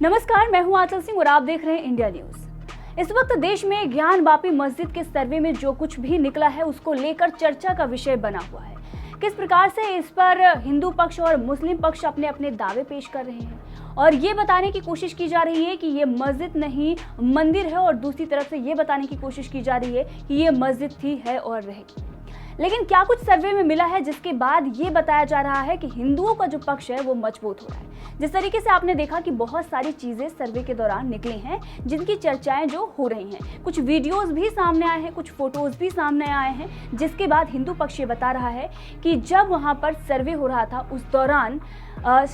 नमस्कार, मैं हूं आंचल सिंह और आप देख रहे हैं इंडिया न्यूज। इस वक्त देश में ज्ञानवापी मस्जिद के सर्वे में जो कुछ भी निकला है उसको लेकर चर्चा का विषय बना हुआ है। किस प्रकार से इस पर हिंदू पक्ष और मुस्लिम पक्ष अपने अपने दावे पेश कर रहे हैं और ये बताने की कोशिश की जा रही है कि ये मस्जिद नहीं मंदिर है, और दूसरी तरफ से ये बताने की कोशिश की जा रही है कि ये मस्जिद थी, है और रहेगी। लेकिन क्या कुछ सर्वे में मिला है जिसके बाद ये बताया जा रहा है कि हिंदुओं का जो पक्ष है वो मजबूत हो रहा है। जिस तरीके से आपने देखा कि बहुत सारी चीजें सर्वे के दौरान निकली हैं जिनकी चर्चाएं जो हो रही हैं, कुछ वीडियोस भी सामने आए हैं, कुछ फोटोज भी सामने आए हैं, जिसके बाद हिंदू पक्ष ये बता रहा है कि जब वहां पर सर्वे हो रहा था उस दौरान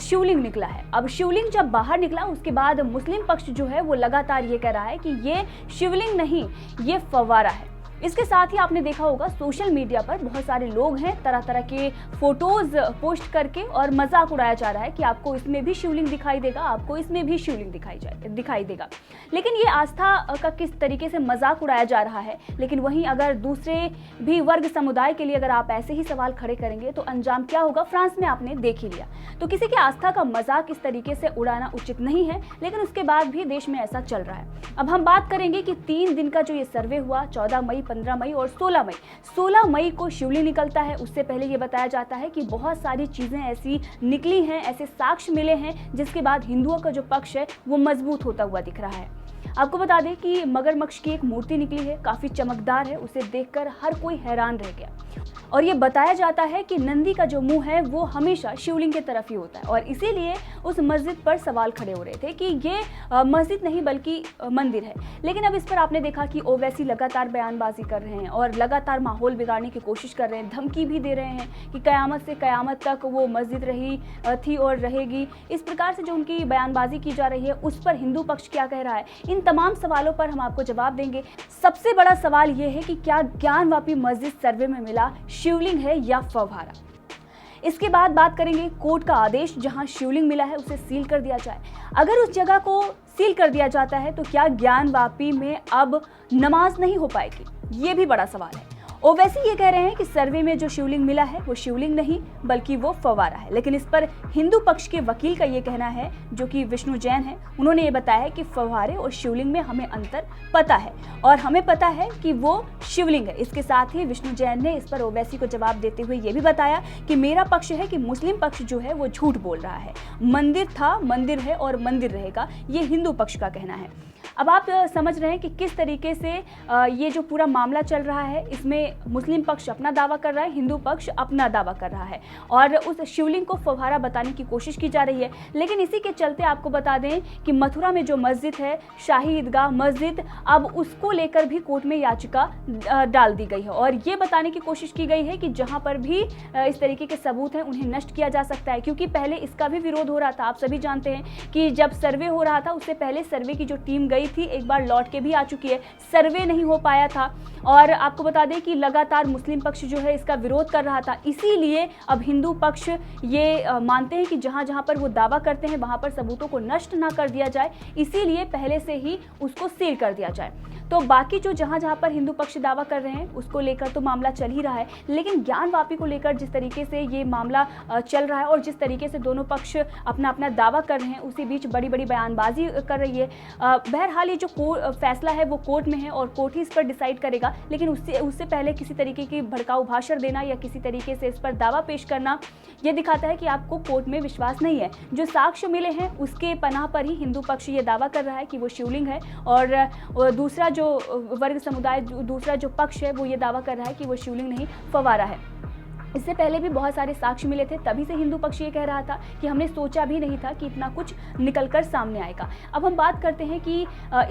शिवलिंग निकला है। अब शिवलिंग जब बाहर निकला उसके बाद मुस्लिम पक्ष जो है वो लगातार ये कह रहा है कि ये शिवलिंग नहीं, ये फव्वारा है। इसके साथ ही आपने देखा होगा सोशल मीडिया पर बहुत सारे लोग हैं, तरह तरह के फोटोज पोस्ट करके और मजाक उड़ाया जा रहा है कि आपको इसमें भी शिवलिंग दिखाई देगा, आपको इसमें भी शिवलिंग दिखाई देगा। लेकिन ये आस्था का किस तरीके से मजाक उड़ाया जा रहा है। लेकिन वहीं अगर दूसरे भी वर्ग समुदाय के लिए अगर आप ऐसे ही सवाल खड़े करेंगे तो अंजाम क्या होगा, फ्रांस में आपने देख ही लिया। तो किसी की आस्था का मजाक इस तरीके से उड़ाना उचित नहीं है, लेकिन उसके बाद भी देश में ऐसा चल रहा है। अब हम बात करेंगे कि 3 दिन का जो ये सर्वे हुआ, 14 मई, 15 मई और 16 मई को शिवलिंग निकलता है। उससे पहले ये बताया जाता है कि बहुत सारी चीजें ऐसी निकली हैं, ऐसे साक्ष्य मिले हैं जिसके बाद हिंदुओं का जो पक्ष है वो मजबूत होता हुआ दिख रहा है। आपको बता दें कि मगरमच्छ की एक मूर्ति निकली है, काफी चमकदार है, उसे देखकर हर कोई हैरान रह गया। और ये बताया जाता है कि नंदी का जो मुंह है वो हमेशा शिवलिंग की तरफ ही होता है, और इसीलिए उस मस्जिद पर सवाल खड़े हो रहे थे कि ये मस्जिद नहीं बल्कि मंदिर है। लेकिन अब इस पर आपने देखा कि ओवैसी लगातार बयानबाजी कर रहे हैं और लगातार माहौल बिगाड़ने की कोशिश कर रहे हैं, धमकी भी दे रहे हैं कि कयामत से कयामत तक वो मस्जिद रही थी और रहेगी। इस प्रकार से जो उनकी बयानबाजी की जा रही है उस पर हिंदू पक्ष क्या कह रहा है, इन तमाम सवालों पर हम आपको जवाब देंगे। सबसे बड़ा सवाल ये है कि क्या ज्ञानवापी मस्जिद सर्वे में मिला शिवलिंग है या फव्वारा। इसके बाद बात करेंगे कोर्ट का आदेश, जहां शिवलिंग मिला है उसे सील कर दिया जाए। अगर उस जगह को सील कर दिया जाता है तो क्या ज्ञानवापी में अब नमाज नहीं हो पाएगी, ये भी बड़ा सवाल है। ओवैसी ये कह रहे हैं कि सर्वे में जो शिवलिंग मिला है वो शिवलिंग नहीं बल्कि वो फव्वारा है। लेकिन इस पर हिंदू पक्ष के वकील का ये कहना है, जो कि विष्णु जैन है, उन्होंने ये बताया है कि फव्वारे और शिवलिंग में हमें अंतर पता है और हमें पता है कि वो शिवलिंग है। इसके साथ ही विष्णु जैन ने इस पर ओवैसी को जवाब देते हुए ये भी बताया कि मेरा पक्ष है कि मुस्लिम पक्ष जो है वो झूठ बोल रहा है, मंदिर था, मंदिर है और मंदिर रहेगा, ये हिंदू पक्ष का कहना है। अब आप समझ रहे हैं कि किस तरीके से ये जो पूरा मामला चल रहा है, इसमें मुस्लिम पक्ष अपना दावा कर रहा है, हिंदू पक्ष अपना दावा कर रहा है और उस शिवलिंग को फव्वारा बताने की कोशिश की जा रही है। लेकिन इसी के चलते आपको बता दें कि मथुरा में जो मस्जिद है, शाही ईदगाह मस्जिद, अब उसको लेकर भी कोर्ट में याचिका डाल दी गई है और ये बताने की कोशिश की गई है कि जहां पर भी इस तरीके के सबूत हैं उन्हें नष्ट किया जा सकता है, क्योंकि पहले इसका भी विरोध हो रहा था। आप सभी जानते हैं कि जब सर्वे हो रहा था उससे पहले सर्वे की जो टीम गई थी एक बार लौट के भी आ चुकी है, सर्वे नहीं हो पाया था और आपको बता दें कि लगातार मुस्लिम पक्ष जो है इसका विरोध कर रहा था। इसीलिए अब हिंदू पक्ष ये मानते हैं कि जहां जहां पर वो दावा करते हैं वहां पर सबूतों को नष्ट ना कर दिया जाए, इसीलिए पहले से ही उसको सील कर दिया जाए। तो बाकी जो जहां जहां पर हिंदू पक्ष दावा कर रहे हैं उसको लेकर तो मामला चल ही रहा है, लेकिन ज्ञानवापी को लेकर जिस तरीके से ये मामला चल रहा है और जिस तरीके से दोनों पक्ष अपना अपना दावा कर रहे हैं उसी बीच बड़ी बड़ी बयानबाजी कर रही है। बहरहाल ये जो फैसला है वो कोर्ट में है और कोर्ट ही इस पर डिसाइड करेगा, लेकिन उससे पहले किसी तरीके की भड़काऊ भाषण देना या किसी तरीके से इस पर दावा पेश करना ये दिखाता है कि आपको कोर्ट में विश्वास नहीं है। जो साक्ष्य मिले हैं उसके पनाह पर ही हिंदू पक्ष ये दावा कर रहा है कि वो शिवलिंग है और दूसरा जो वर्ग समुदाय, दूसरा जो पक्ष है वो ये दावा कर रहा है कि वो शिवलिंग नहीं फव्वारा है। इससे पहले भी बहुत सारे साक्ष्य मिले थे, तभी से हिंदू पक्ष ये कह रहा था कि हमने सोचा भी नहीं था कि इतना कुछ निकलकर सामने आएगा। अब हम बात करते हैं कि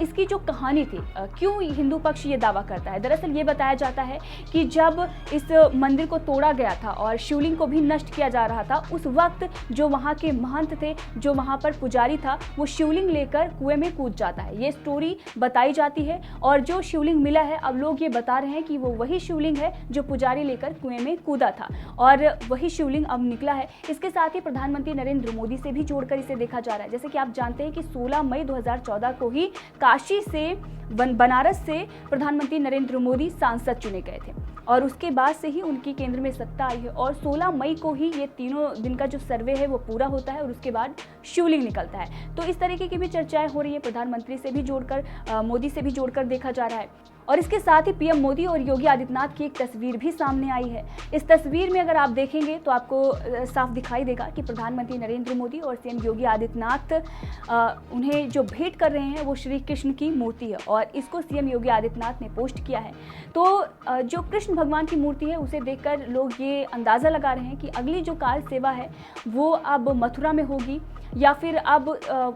इसकी जो कहानी थी, क्यों हिंदू पक्ष ये दावा करता है। दरअसल ये बताया जाता है कि जब इस मंदिर को तोड़ा गया था और शिवलिंग को भी नष्ट किया जा रहा था, उस वक्त जो वहाँ के महंत थे, जो वहाँ पर पुजारी था, वो शिवलिंग लेकर कुएं में कूद जाता है। ये स्टोरी बताई जाती है और जो शिवलिंग मिला है अब लोग ये बता रहे हैं कि वो वही शिवलिंग है जो पुजारी लेकर कुएं में कूदा था और वही शिवलिंग अब निकला है। इसके साथ ही प्रधानमंत्री नरेंद्र मोदी से भी जोड़कर इसे देखा जा रहा है। जैसे कि आप जानते हैं कि 16 मई 2014 को ही काशी से बनारस से प्रधानमंत्री नरेंद्र मोदी सांसद चुने गए थे और उसके बाद से ही उनकी केंद्र में सत्ता आई है और 16 मई को ही ये तीनों दिन का जो सर्वे है वो पूरा होता है और उसके बाद शिवलिंग निकलता है। तो इस तरीके की भी चर्चाएं हो रही है, प्रधानमंत्री से भी जोड़कर, मोदी से भी जोड़कर देखा जा रहा है। और इसके साथ ही पीएम मोदी और योगी आदित्यनाथ की एक तस्वीर भी सामने आई है। इस तस्वीर में अगर आप देखेंगे तो आपको साफ दिखाई देगा कि प्रधानमंत्री नरेंद्र मोदी और सीएम योगी आदित्यनाथ उन्हें जो भेंट कर रहे हैं वो श्री कृष्ण की मूर्ति है और इसको सीएम योगी आदित्यनाथ ने पोस्ट किया है। तो जो कृष्ण भगवान की मूर्ति है उसे देखकर लोग ये अंदाज़ा लगा रहे हैं कि अगली जो कार सेवा है वो अब मथुरा में होगी या फिर अब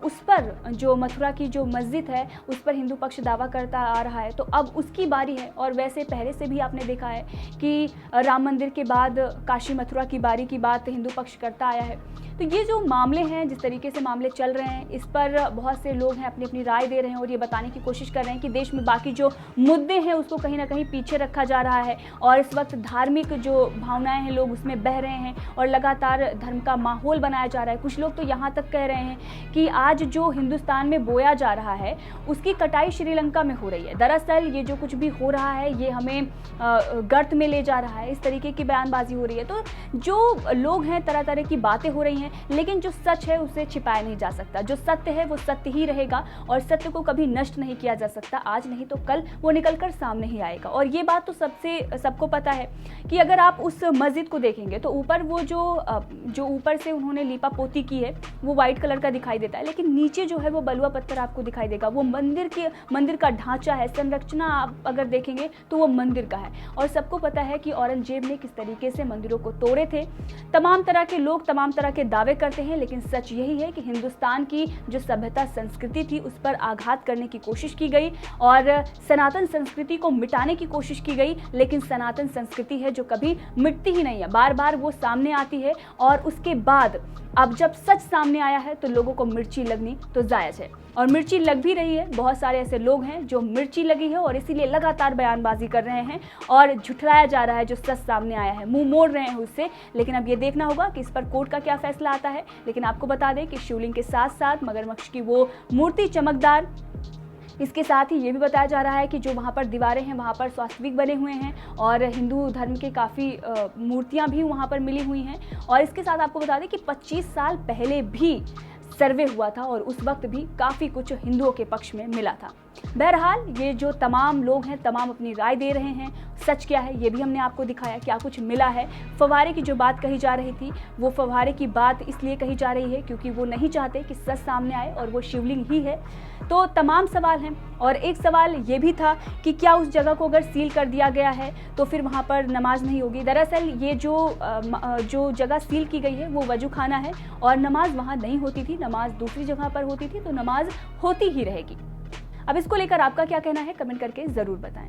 उस पर जो मथुरा की जो मस्जिद है उस पर हिंदू पक्ष दावा करता आ रहा है तो अब उसकी बारी है। और वैसे पहले से भी आपने देखा है कि राम मंदिर के बाद काशी मथुरा की बारी की बात हिंदू पक्ष करता आया है। तो ये जो मामले हैं, जिस तरीके से मामले चल रहे हैं, इस पर बहुत से लोग हैं अपनी अपनी राय दे रहे हैं और ये बताने की कोशिश कर रहे हैं कि देश में बाकी जो मुद्दे हैं उसको कहीं ना कहीं पीछे रखा जा रहा है और इस वक्त धार्मिक जो भावनाएं हैं लोग उसमें बह रहे हैं और लगातार धर्म का माहौल बनाया जा रहा है। कुछ लोग तो यहाँ तक कह रहे हैं कि आज जो हिंदुस्तान में बोया जा रहा है उसकी कटाई श्रीलंका में हो रही है। दरअसल ये जो कुछ भी हो रहा है ये हमें गर्त में ले जा रहा है, इस तरीके की बयानबाजी हो रही है। तो जो लोग हैं तरह तरह की बातें हो रही हैं, लेकिन जो सच है उसे छिपाया नहीं जा सकता। जो सत्य है वो सत्य ही रहेगा और सत्य को कभी नष्ट नहीं किया जा सकता। आज नहीं तो कल वो निकलकर सामने ही आएगा। और ये बात तो सबको पता है कि अगर आप उस मस्जिद को देखेंगे तो ऊपर वो जो ऊपर से उन्होंने लीपा पोती की है वो व्हाइट कलर का दिखाई देता है, लेकिन नीचे जो है वो बलुआ पत्थर आपको दिखाई देगा। वो मंदिर का ढांचा है, संरचना आप अगर देखेंगे तो वो मंदिर का है। और सबको पता है कि औरंगजेब ने किस तरीके से मंदिरों को तोड़े थे। तमाम तरह के लोग तमाम तरह के दावे करते हैं, लेकिन सच यही है कि हिंदुस्तान की जो सभ्यता संस्कृति थी उस पर आघात करने की कोशिश की गई और सनातन संस्कृति को मिटाने की कोशिश की गई। लेकिन सनातन संस्कृति है जो कभी मिटती ही नहीं है, बार बार वो सामने आती है और उसके बाद अब जब सच सामने आया है तो लोगों को मिर्ची लगनी तो जायज़ है और मिर्ची लग भी रही है। बहुत सारे ऐसे लोग हैं जो मिर्ची लगी है और इसीलिए लगातार बयानबाजी कर रहे हैं और झुठलाया जा रहा है जो सच सामने आया है, मुंह मोड़ रहे हैं उससे। लेकिन अब ये देखना होगा कि इस पर कोर्ट का क्या फैसला आता है। लेकिन आपको बता दें कि शिवलिंग के साथ साथ मगरमच्छ की वो मूर्ति चमकदार, इसके साथ ही ये भी बताया जा रहा है कि जो वहाँ पर दीवारें हैं वहाँ पर स्वास्तिक बने हुए हैं और हिंदू धर्म के काफ़ी मूर्तियाँ भी वहाँ पर मिली हुई हैं। और इसके साथ आपको बता दें कि 25 साल पहले भी सर्वे हुआ था और उस वक्त भी काफ़ी कुछ हिंदुओं के पक्ष में मिला था। बहरहाल ये जो तमाम लोग हैं तमाम अपनी राय दे रहे हैं। सच क्या है ये भी हमने आपको दिखाया, क्या कुछ मिला है। फव्वारे की जो बात कही जा रही थी वो फव्वारे की बात इसलिए कही जा रही है क्योंकि वो नहीं चाहते कि सच सामने आए और वो शिवलिंग ही है। तो तमाम सवाल हैं और एक सवाल ये भी था कि क्या उस जगह को अगर सील कर दिया गया है तो फिर वहाँ पर नमाज नहीं होगी। दरअसल ये जो जगह सील की गई है वो वजू खाना है और नमाज वहाँ नहीं होती थी, नमाज दूसरी जगह पर होती थी, तो नमाज होती ही रहेगी। अब इसको लेकर आपका क्या कहना है कमेंट करके ज़रूर बताएं।